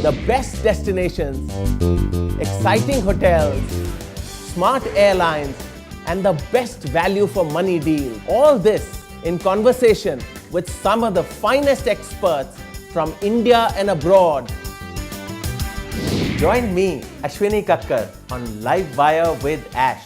The best destinations, exciting hotels, smart airlines, and the best value for money deal. All this in conversation with some of the finest experts from India and abroad. Join me, Ashwini Kakkar, on Live Wire with Ash.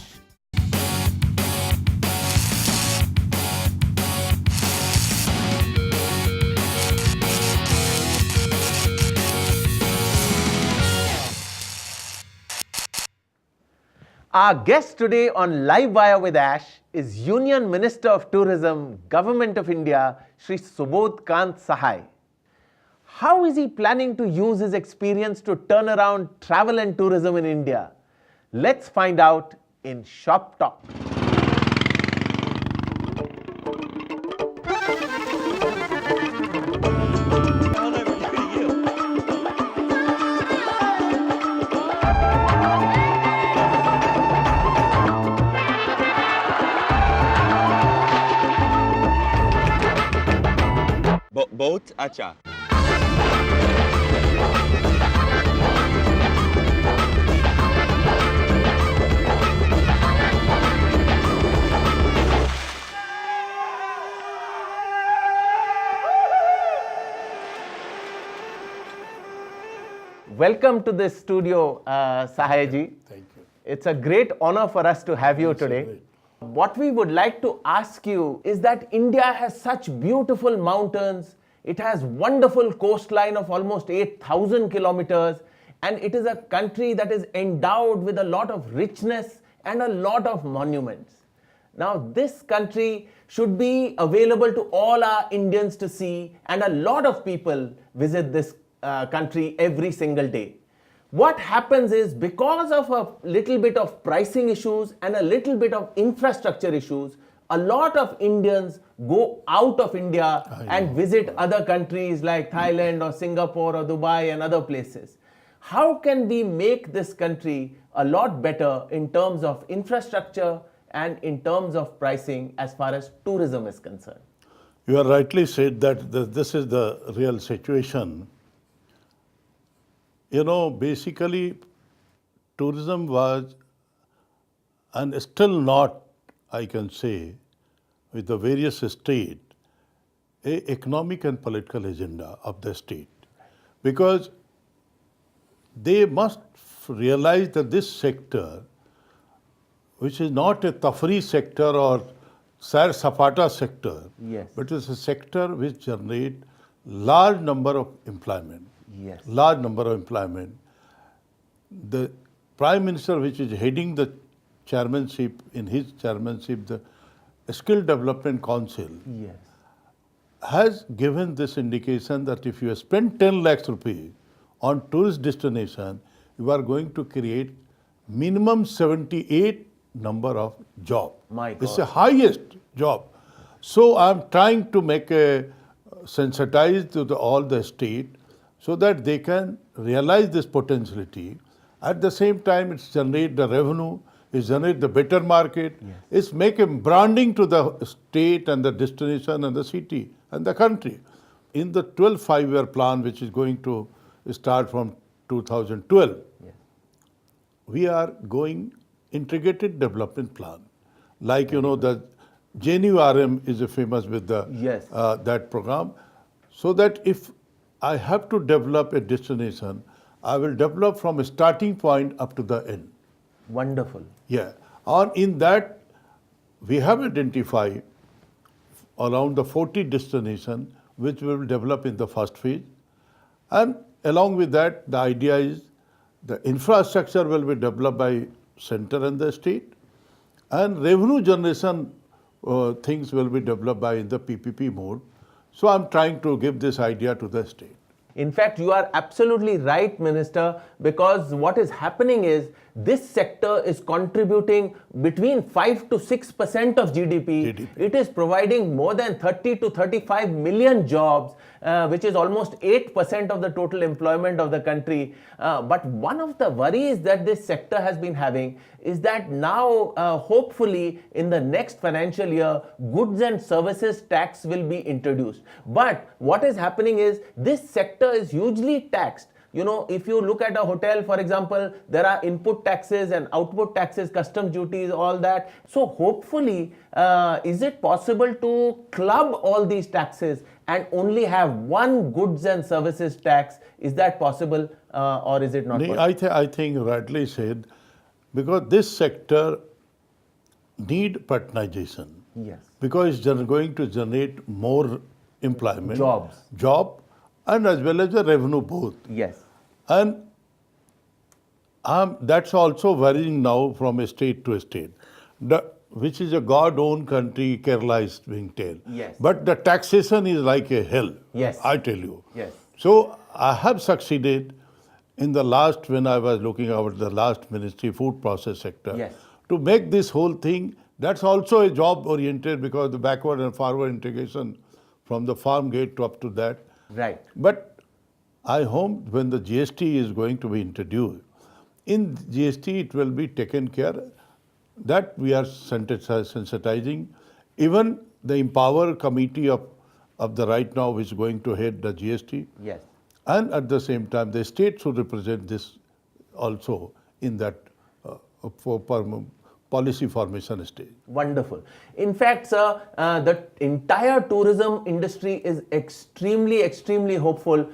Our guest today on Live Wire with Ash is Union Minister of Tourism, Government of India, Shri Subodh Kant Sahai. How is he planning to use his experience to turn around travel and tourism in India? Let's find out in Shop Talk. Both acha. Welcome to this studio, Sahai ji. Thank you. It's a great honor for us to have you today. great. What we would like to ask you is that India has such beautiful mountains. It has wonderful coastline of almost 8,000 kilometers, and it is a country that is endowed with a lot of richness and a lot of monuments. Now, this country should be available to all our Indians to see, and a lot of people visit this country every single day. What happens is, because of a little bit of pricing issues and a little bit of infrastructure issues, a lot of Indians go out of India and visit other countries like Thailand or Singapore or Dubai and other places. How can we make this country a lot better in terms of infrastructure and in terms of pricing as far as tourism is concerned? You have rightly said that this is the real situation. You know, basically, tourism was, and still not, I can say, with the various state, a economic and political agenda of the state. Because they must realize that this sector, which is not a tafri sector or Sair Sapata sector, Yes. but it's a sector which generates large number of employment. Yes. Large number of employment. The Prime Minister, which is heading the chairmanship, in his chairmanship, the Skill Development Council, Yes. has given this indication that if you spend 10 lakhs rupees on tourist destination, you are going to create minimum 78 number of job. My It's God. the highest job. So I'm trying to make a sensitize to all the state so that they can realize this potentiality. At the same time, it's generate the revenue, it's generate the better market, it's make a branding to the state and the destination and the city and the country. In the 12 5-year plan, which is going to start from 2012, we are going integrated development plan. Like, you know, the JNURM is famous with the Yes. that program. So that if I have to develop a destination, I will develop from a starting point up to the end. Wonderful. Yeah. And in that, we have identified around the 40 destinations which we will develop in the first phase. And along with that, the idea is the infrastructure will be developed by center and the state, and revenue generation things will be developed by in the PPP mode. So I'm trying to give this idea to the state. In fact, you are absolutely right, Minister, because what is happening is this sector is contributing between 5 to 6% of GDP. It is providing more than 30 to 35 million jobs, which is almost 8% of the total employment of the country. But one of the worries that this sector has been having is that now, hopefully, in the next financial year, goods and services tax will be introduced. But what is happening is this sector is hugely taxed. You know, if you look at a hotel, for example, there are input taxes and output taxes, customs duties, all that. So hopefully, is it possible to club all these taxes and only have one goods and services tax? Is that possible, or is it not possible? I think rightly said, because this sector need patronization. Yes. Because it's going to generate more employment. Job, and as well as the revenue both. Yes. And that's also varying now from a state to a state, which is a God-owned country, Kerala is being told. Yes. But the taxation is like a hell, Yes. I tell you. Yes. So I have succeeded in the last, when I was looking at the last ministry, food process sector, Yes. to make this whole thing, that's also a job-oriented, because the backward and forward integration from the farm gate to up to that. Right. But I hope when the GST is going to be introduced, in GST it will be taken care that we are sensitizing. Even the Empower Committee of the right now which is going to head the GST. Yes. And at the same time, the state should represent this also in that policy formation stage. Wonderful. In fact, sir, the entire tourism industry is extremely hopeful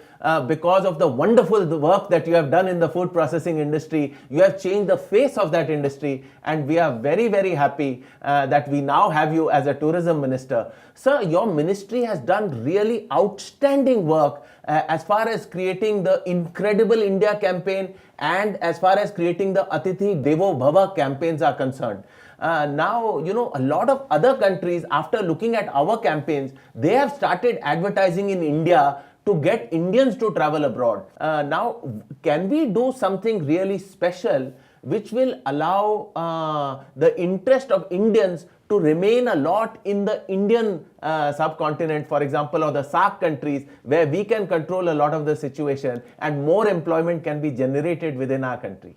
because of the wonderful work that you have done in the food processing industry. You have changed the face of that industry, and we are very happy that we now have you as a tourism minister. Sir, your ministry has done really outstanding work as far as creating the Incredible India campaign and as far as creating the Atithi Devo Bhava campaigns are concerned. Now, you know, a lot of other countries, after looking at our campaigns, they have started advertising in India to get Indians to travel abroad. Now, can we do something really special which will allow the interest of Indians to remain a lot in the Indian subcontinent, for example, or the SAARC countries, where we can control a lot of the situation and more employment can be generated within our country?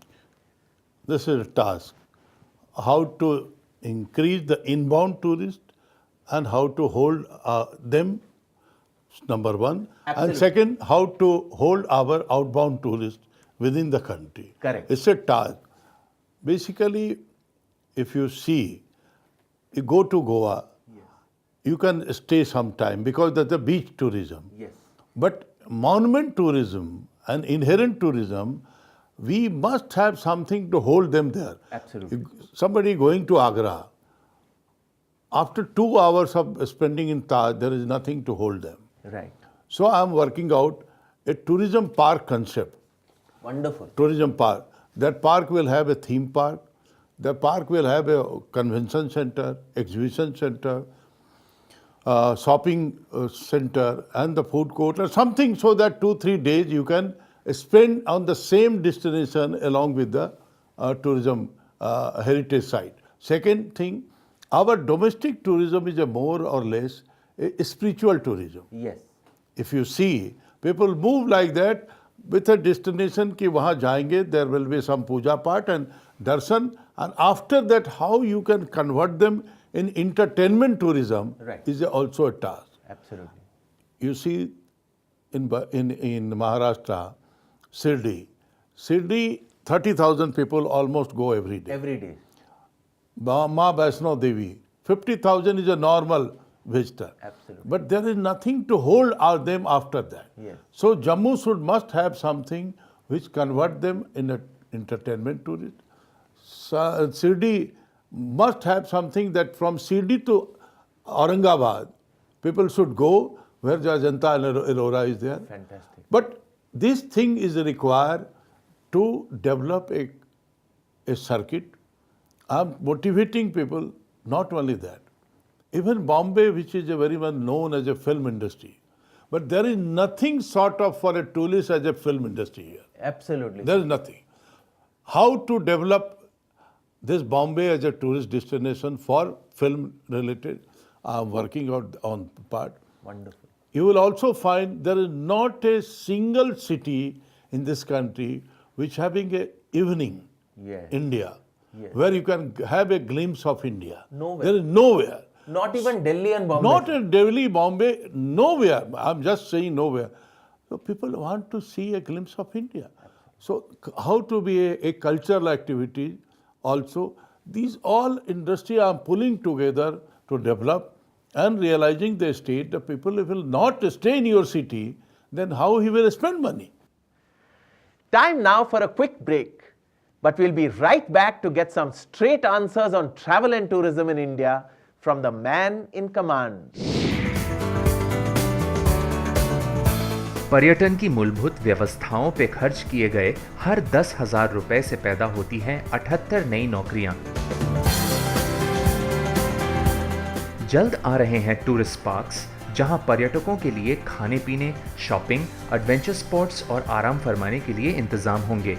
This is a task. How to increase the inbound tourists and how to hold them, number one. Absolutely. And second, how to hold our outbound tourists within the country. Correct. It's a task. Basically, if you see, you go to Goa, Yes. you can stay some time because that's the beach tourism. Yes. But monument tourism and inherent tourism, we must have something to hold them there. Absolutely. Somebody going to Agra, after 2 hours of spending in Taj, there is nothing to hold them. Right. So I am working out a tourism park concept. Wonderful. Tourism park. That park will have a theme park. The park will have a convention center, exhibition center, shopping center, and the food court or something, so that 2-3 days you can spend on the same destination along with the tourism heritage site. Second thing, our domestic tourism is a more or less a spiritual tourism. Yes. If you see, people move like that with a destination कि वहाँ जाएंगे, there will be some puja part and darshan, and after that how you can convert them in entertainment tourism Right. is also a task. Absolutely. You see, in Maharashtra, Shirdi, 30,000 people almost go every day. Every day. Ma Vaishno Devi, 50,000 is a normal visitor. Absolutely. But there is nothing to hold them after that. Yes. So Jammu must have something which convert them in an entertainment tourist. Shirdi must have something that from Shirdi to Aurangabad, people should go where Ajanta and Ellora is there. Fantastic. But this thing is required to develop a circuit. I'm motivating people, not only that. Even Bombay, which is a very well known as a film industry, But there is nothing sort of for a tourist as a film industry here. Absolutely. There is nothing. How to develop this Bombay as a tourist destination for film related? I'm working out on part. Wonderful. You will also find there is not a single city in this country which having a evening Yes. India Yes. where you can have a glimpse of India. Nowhere. There is nowhere. Not even Delhi and Bombay. Not in Delhi, Bombay, nowhere. I'm just saying nowhere. So people want to see a glimpse of India. So how to be a cultural activity also. These all industry are pulling together to develop and realizing the state, the people will not stay in your city, then how he will spend money? Time now for a quick break. But we'll be right back to get some straight answers on travel and tourism in India from the man in command. पर्यटन की मूलभूत व्यवस्थाओं पे खर्च किए गए हर 10,000 रुपए से पैदा होती हैं 78 नई नौकरियां। जल्द आ रहे हैं टूरिस्ट पार्क्स, जहां पर्यटकों के लिए खाने पीने, शॉपिंग, एडवेंचर स्पॉट्स और आराम फरमाने के लिए इंतजाम होंगे।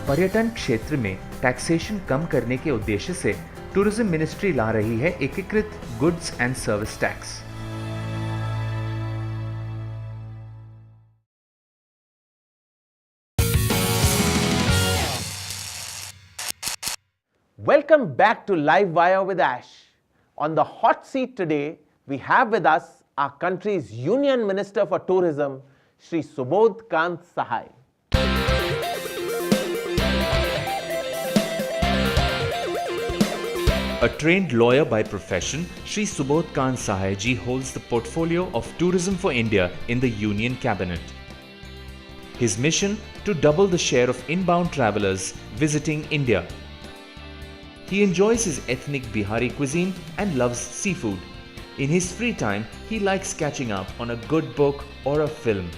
पर्यटन क्षेत्र में टैक्सेशन कम करने के उद्देश्य से टूरिज्म मिनिस्ट्री ला रही है एकीकृत goods and service tax. Welcome back to Live Wire with Ash. On the hot seat today, we have with us our country's Union Minister for Tourism, Shri Subodh Kant Sahai. A trained lawyer by profession, Shri Subodh Kant Sahai ji holds the portfolio of Tourism for India in the Union Cabinet. His mission to double the share of inbound travelers visiting India. He enjoys his ethnic Bihari cuisine and loves seafood. In his free time, he likes catching up on a good book or a film.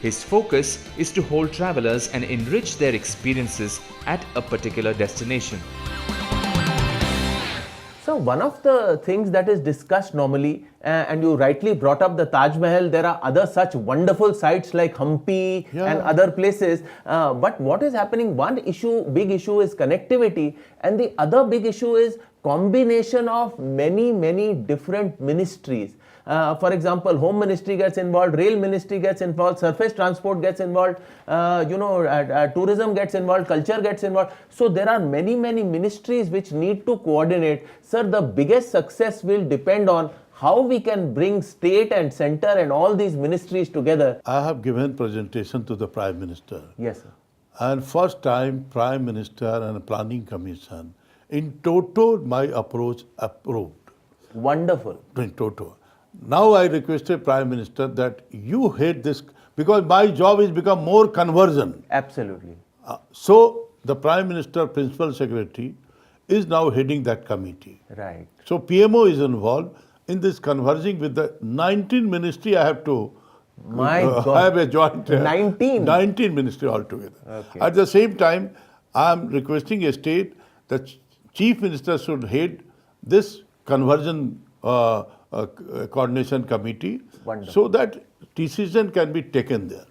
His focus is to hold travelers and enrich their experiences at a particular destination. So one of the things that is discussed normally, and you rightly brought up the Taj Mahal, there are other such wonderful sites like Hampi and other places. But what is happening, one issue, big issue is connectivity, and the other big issue is combination of many different ministries. For example, Home Ministry gets involved, Rail Ministry gets involved, Surface Transport gets involved, Tourism gets involved, Culture gets involved. So there are many ministries which need to coordinate. Sir, the biggest success will depend on how we can bring state and center and all these ministries together. I have given presentation to the Prime Minister. Yes, sir. And first time Prime Minister and Planning Commission in toto my approach approved. Wonderful. In toto. Now I requested Prime Minister that you head this because my job is become more conversion. Absolutely. So the Prime Minister Principal Secretary is now heading that committee. Right. So PMO is involved in this conversing with the 19 ministry. I have to My God. have a joint 19 ministry altogether. Okay. At the same time, I am requesting a state that Chief Minister should head this conversion coordination committee. Wonderful. So that decision can be taken there.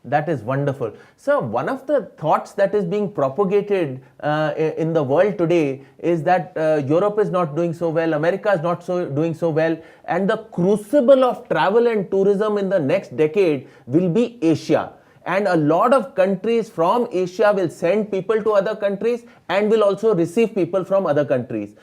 That is wonderful. So one of the thoughts that is being propagated in the world today is that Europe is not doing so well, America is not doing so well, and the crucible of travel and tourism in the next decade will be Asia. And a lot of countries from Asia will send people to other countries and will also receive people from other countries.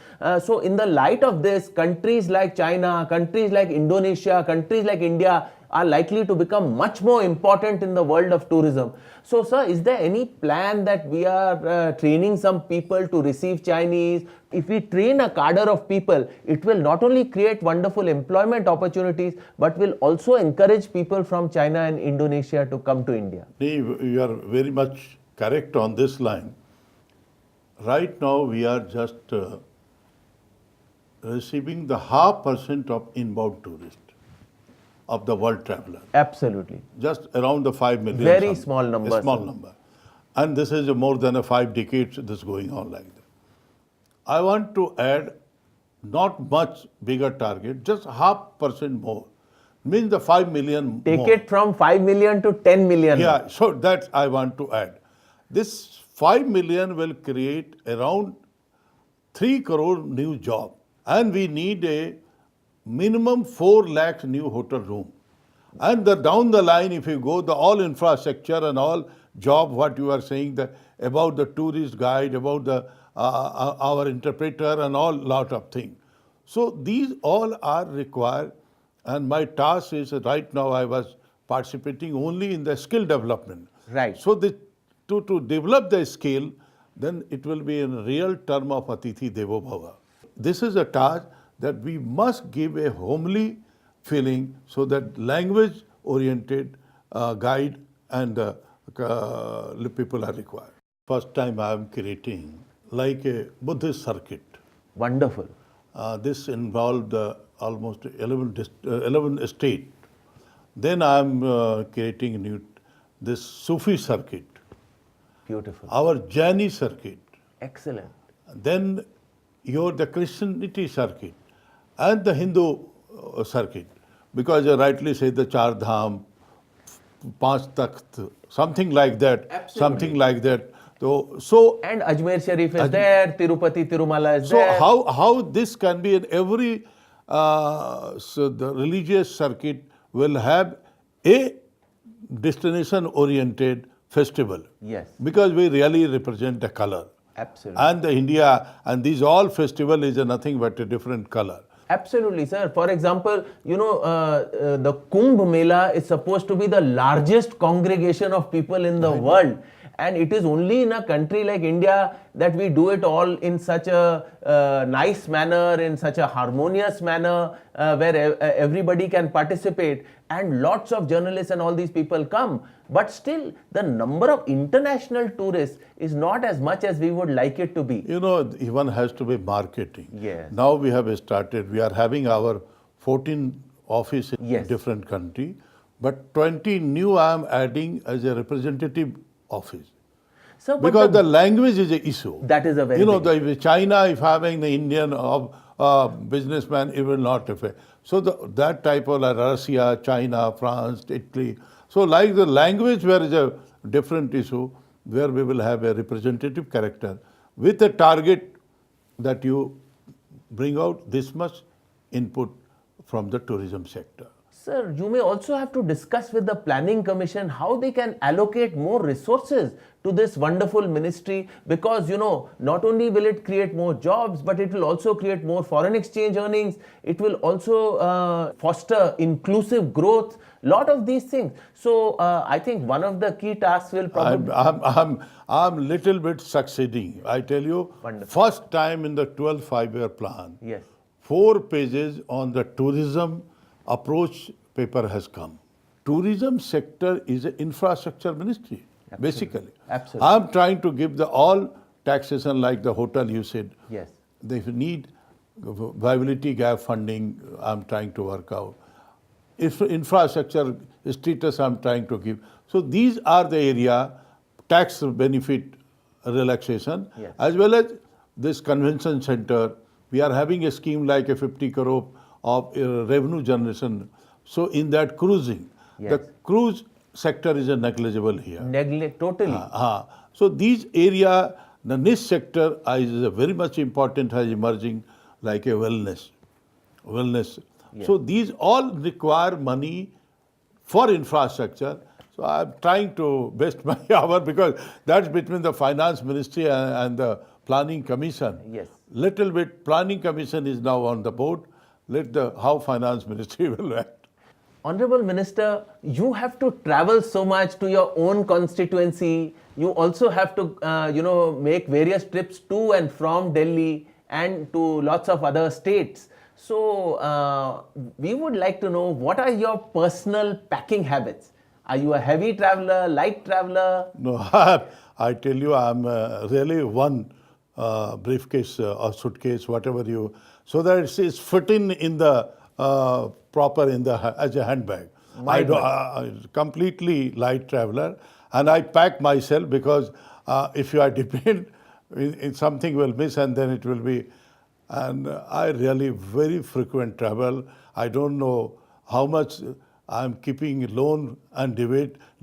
So in the light of this, countries like China, countries like Indonesia, countries like India are likely to become much more important in the world of tourism. So sir, is there any plan that we are training some people to receive Chinese? If we train a cadre of people, it will not only create wonderful employment opportunities, but will also encourage people from China and Indonesia to come to India. You are very much correct on this line. Right now, we are just receiving the 0.5% of inbound tourists of the world traveler. Absolutely. Just around the 5 million. Very something. small number, A small sir. number. And this is more than 5 decades this going on like that. I want to add not much bigger target, just 0.5% more. Means the 5 million Take more. it from 5 million to 10 million. Yeah, so that I want to add. This 5 million will create around 3 crore new job, and we need a minimum 4 lakh new hotel room. And down the line, if you go, the all infrastructure and all job, what you are saying about the tourist guide, about the our interpreter and all lot of things. So these all are required, and my task is right now I was participating only in the skill development. Right. So to develop the skill, then it will be in real term of Atithi Devo Bhava. This is a task that we must give a homely feeling, so that language oriented guide and people are required. First time I am creating like a Buddhist circuit. Wonderful. This involved almost 11 states. Then I am creating this Sufi circuit, Beautiful. our Jaini circuit, Excellent. then the Christianity circuit, and the Hindu circuit. Because you rightly say the Char Dham, Panch Takht, something like that. Absolutely. Something like that. So And Ajmer Sharif is there, Tirupati, Tirumala is So there. how this can be in every so the religious circuit will have a destination oriented festival. Yes. Because we really represent the color. Absolutely. And the India and these all festival is nothing but a different color. Absolutely, sir. For example, the Kumbh Mela is supposed to be the largest congregation of people in the world. And it is only in a country like India that we do it all in such a nice manner, in such a harmonious manner, where everybody can participate. And lots of journalists and all these people come. But still, the number of international tourists is not as much as we would like it to be. One has to be marketing. Yes. Now we have started, we are having our 14 office in Yes. different country, but 20 new I am adding as a representative office. So, but Because the language is an issue. That is a very big if China, if having the Indian businessman, it will not affect. So that type of like Russia, China, France, Italy. So like the language where is a different issue, where we will have a representative character with a target that you bring out this much input from the tourism sector. Sir, you may also have to discuss with the Planning Commission how they can allocate more resources to this wonderful ministry, because not only will it create more jobs, but it will also create more foreign exchange earnings. It will also foster inclusive growth, lot of these things. So I think one of the key tasks will probably... I'm little bit succeeding. I tell you, Wonderful. first time in the 12th five-year plan, Yes. 4 pages on the tourism approach paper has come. Tourism sector is an infrastructure ministry, basically. Absolutely. I'm trying to give all taxation like the hotel you said. Yes. They need viability gap funding, I'm trying to work out. If infrastructure status I'm trying to give. So these are the area, tax benefit relaxation, Yes. as well as this convention center. We are having a scheme like a 50 crore of revenue generation. So in that cruising, the Yes. cruise sector is a negligible here. Totally. So these area, the niche sector is very much important as emerging like a wellness. Yes. So these all require money for infrastructure. So I'm trying to best my hour because that's between the finance ministry and the planning commission. Yes. Little bit planning commission is now on the board. How finance ministry will act. Honorable Minister, you have to travel so much to your own constituency. You also have to, make various trips to and from Delhi and to lots of other states. So, we would like to know, what are your personal packing habits? Are you a heavy traveler, light traveler? No, I tell you, I'm really one briefcase or suitcase, whatever you, so that it's fitting in the proper as a handbag. I'm completely light traveler, and I pack myself because if you are dependent, something will miss and then it will be. And I really very frequent travel. I don't know how much I'm keeping loan and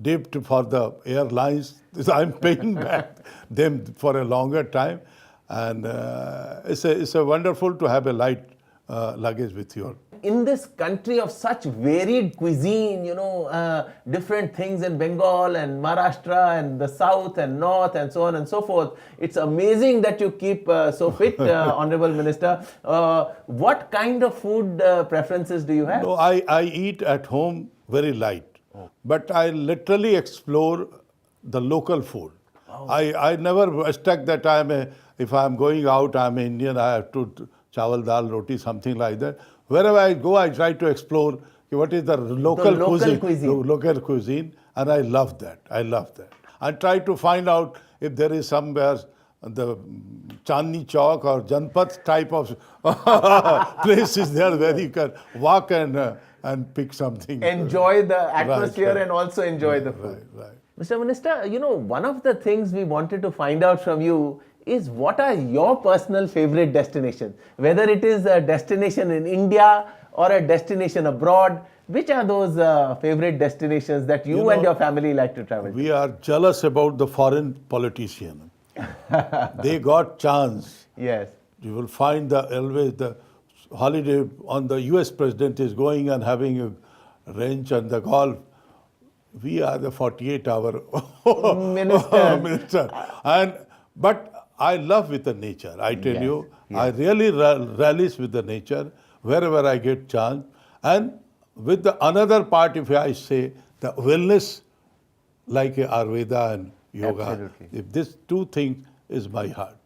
debt for the airlines. I'm paying back them for a longer time. And it's a wonderful to have a light luggage with you. In this country of such varied cuisine, different things in Bengal and Maharashtra and the south and north and so on and so forth, it's amazing that you keep so fit, Honorable Minister. What kind of food preferences do you have? No, I eat at home very light, but I literally explore the local food. I never stuck that if I'm going out, I'm Indian, I have to chawal, dal, roti, something like that. Wherever I go, I try to explore what is the local cuisine, and I love that. I try to find out if there is somewhere the Chandni Chowk or Janpat type of places there where you can walk and pick something. Enjoy the atmosphere Right. and also enjoy the food. Right. Mr. Minister, one of the things we wanted to find out from you is what are your personal favorite destinations? Whether it is a destination in India or a destination abroad, which are those favorite destinations that you and your family like to travel to? We are jealous about the foreign politician. They got chance. Yes. You will find always the holiday on the US president is going and having a ranch and the golf. We are the 48-hour minister. But I love with the nature. I tell you, I really relish with the nature wherever I get chance. And with the another part, if I say the wellness, like Ayurveda and yoga, Absolutely. if these two things is my heart.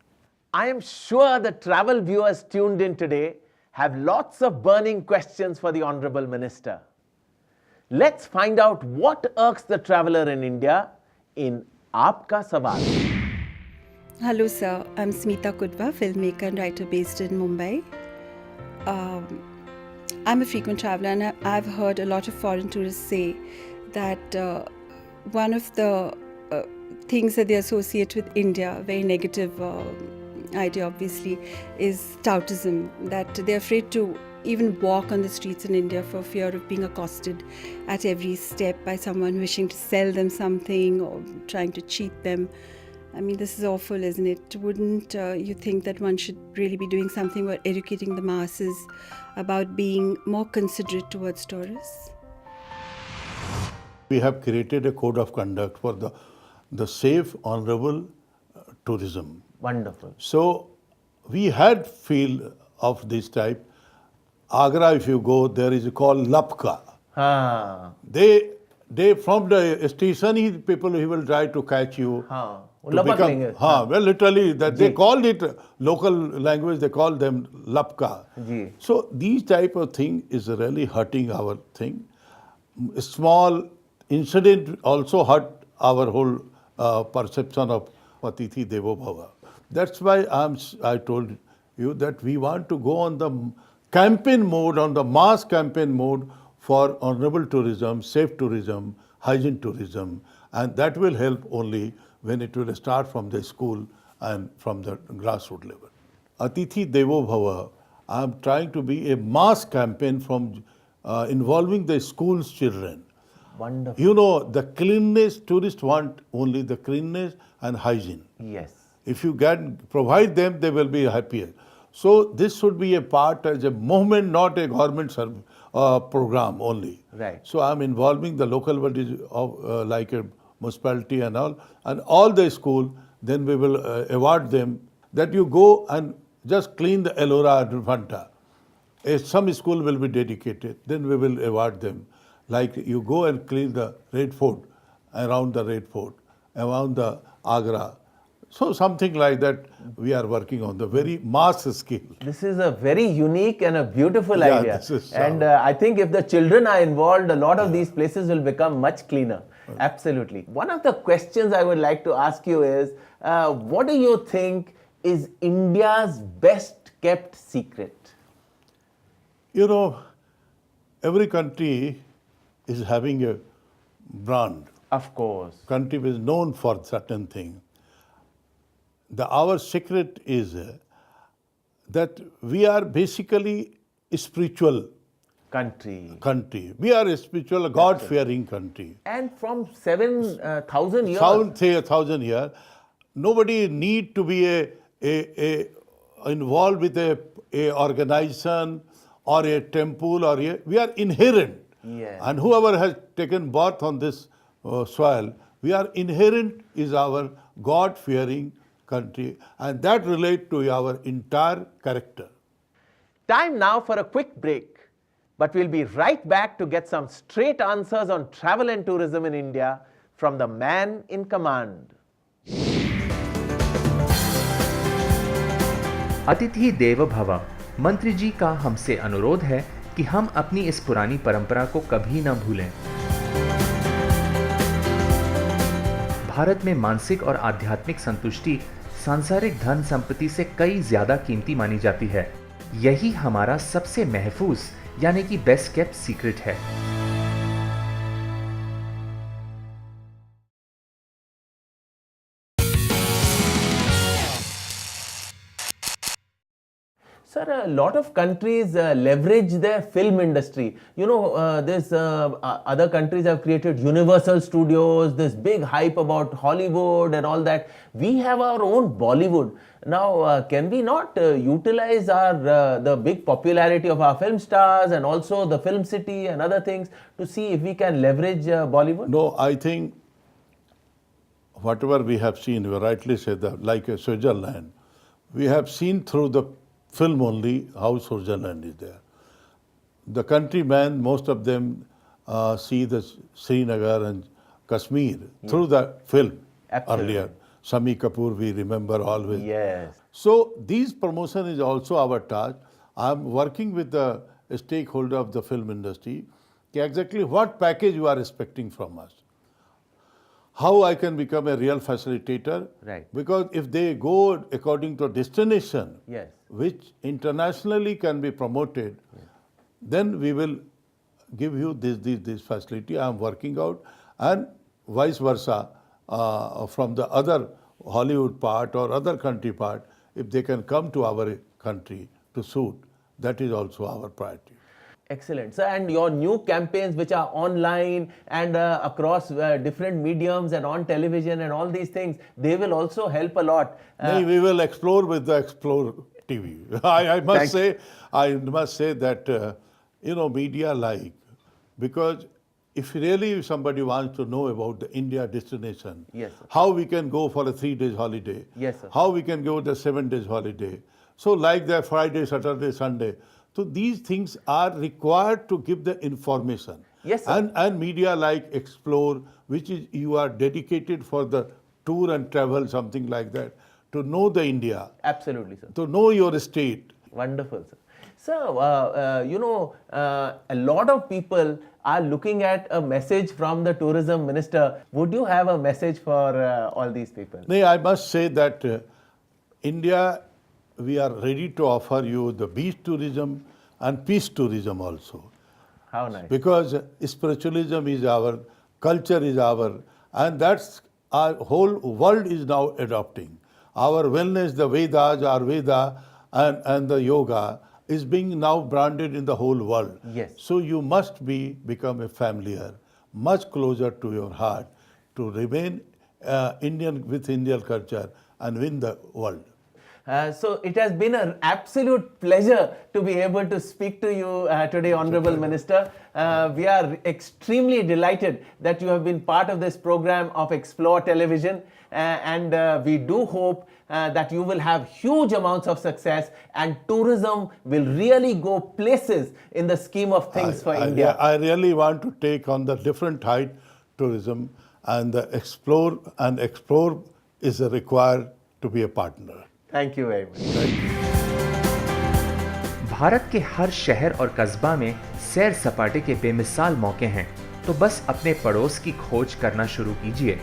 I am sure the travel viewers tuned in today have lots of burning questions for the Honorable Minister. Let's find out what irks the traveller in India in Aapka Sawal. Hello, sir. I'm Smita Kudva, filmmaker and writer based in Mumbai. I'm a frequent traveler, and I've heard a lot of foreign tourists say that one of the things that they associate with India, a very negative idea obviously, is toutism, that they're afraid to even walk on the streets in India for fear of being accosted at every step by someone wishing to sell them something or trying to cheat them. I mean, this is awful, isn't it? Wouldn't you think that one should really be doing something about educating the masses about being more considerate towards tourists? We have created a code of conduct for the safe, honorable tourism. Wonderful. So we had feel of this type. Agra, if you go, there is called Lapka. They from the station, people he will try to catch you. Well, literally, that they called it local language. They call them Lapka. So these type of thing is really hurting our thing. Small incident also hurt our whole perception of Atithi Devo Bhava. That's why I told you that we want to go on the campaign mode, on the mass campaign mode for honorable tourism, safe tourism, hygiene tourism, and that will help only when it will start from the school and from the grassroots level. Atithi Devo Bhava, I am trying to be a mass campaign from involving the school's children. Wonderful. You know, the cleanliness, tourists want only the cleanliness and hygiene. Yes. If you can provide them, they will be happier. So this should be a part as a movement, not a government program only. Right. So I'm involving the local bodies of like a municipality and all the school. Then we will award them that you go and just clean the Ellora and Fanta. Some school will be dedicated. Then we will award them. Like you go and clean the Red Fort, around the Red Fort, around the Agra. So something like that we are working on, the very mass scale. This is a very unique and a beautiful Yeah, idea. this is And I think if the children are involved, a lot of these places will become much cleaner. Absolutely. One of the questions I would like to ask you is, what do you think is India's best kept secret? You know, every country is having a brand. Of course. Country is known for certain thing. Our secret is that we are basically a spiritual country. We are a spiritual, God-fearing country. And from 7,000 years. 1,000 years, nobody need to be a involved with a organization or a temple we are inherent. Yes. And whoever has taken birth on this soil, we are inherent is our God-fearing country, and that relate to our entire character. Time now for a quick break, but we'll be right back to get some straight answers on travel and tourism in India from the man in command. अतिथि देवो भव। मंत्री जी का हमसे अनुरोध है कि हम अपनी इस पुरानी परंपरा को कभी न भूलें। भारत में मानसिक और आध्यात्मिक संतुष्टि सांसारिक धन संपत्ति से कई ज्यादा कीमती मानी जाती है। यही हमारा सबसे महफूज यानी कि बेस्ट केप्ट सीक्रेट है। Sir, a lot of countries leverage their film industry. You know, there's other countries have created Universal Studios, this big hype about Hollywood and all that. We have our own Bollywood. Now, can we not utilize the big popularity of our film stars and also the film city and other things to see if we can leverage Bollywood? No, I think whatever we have seen, you rightly said that, like Switzerland, we have seen through the film only how Switzerland is there. The countrymen, most of them see the Srinagar and Kashmir through the film. Absolutely. Earlier. Shami Kapoor, we remember always. Yes. So these promotion is also our task. I'm working with the stakeholder of the film industry. Exactly what package you are expecting from us? How I can become a real facilitator? Right. Because if they go according to destination, Yes. which internationally can be promoted, then we will give you this facility. I am working out, and vice versa from the other Hollywood part or other country part, if they can come to our country to shoot, that is also our priority. Excellent. So, and your new campaigns which are online and across different mediums and on television and all these things, they will also help a lot. We will explore with the Explore TV. I must say that, media like, because if really somebody wants to know about the India destination, Yes, sir. how we can go for a 3 days holiday, Yes, sir. how we can go the 7 days holiday, so like the Friday, Saturday, Sunday. So these things are required to give the information. Yes, sir. And media like Explore, which is you are dedicated for the tour and travel, something like that, to know the India, Absolutely, sir. to know your state. Wonderful, sir. So, a lot of people are looking at a message from the tourism minister. Would you have a message for all these people? No, I must say that India, we are ready to offer you the beach tourism and peace tourism also. How nice. Because spiritualism is our, culture is our, and that's our whole world is now adopting. Our wellness, the Vedas, Ayurveda, and the yoga is being now branded in the whole world. Yes. So you must become a familiar, much closer to your heart, to remain Indian with Indian culture and win the world. So it has been an absolute pleasure to be able to speak to you today, Honorable Minister. We are extremely delighted that you have been part of this program of Explore Television, and we do hope that you will have huge amounts of success and tourism will really go places in the scheme of things for India. I really want to take on the different height tourism, and the Explore is required to be a partner. Thank you very much. Bharat के हर शहर और कस्बा में सैर सपाटे के बेमिसाल मौके हैं, तो बस अपने पड़ोस की खोज करना शुरू कीजिए।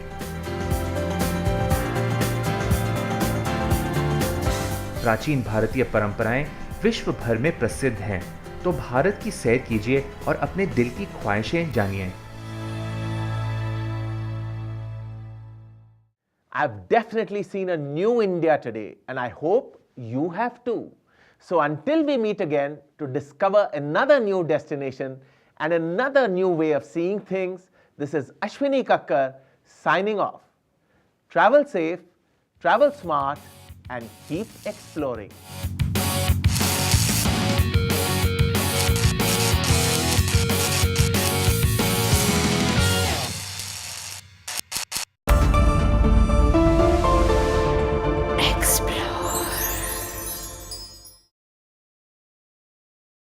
प्राचीन भारतीय परंपराएं विश्व भर में प्रसिद्ध हैं, तो भारत की सैर कीजिए और अपने दिल की ख्वाहिशें जानिए। I've definitely seen a new India today, and I hope you have too. So until we meet again to discover another new destination and another new way of seeing things, this is Ashwini Kakkar signing off. Travel safe, travel smart, and keep exploring.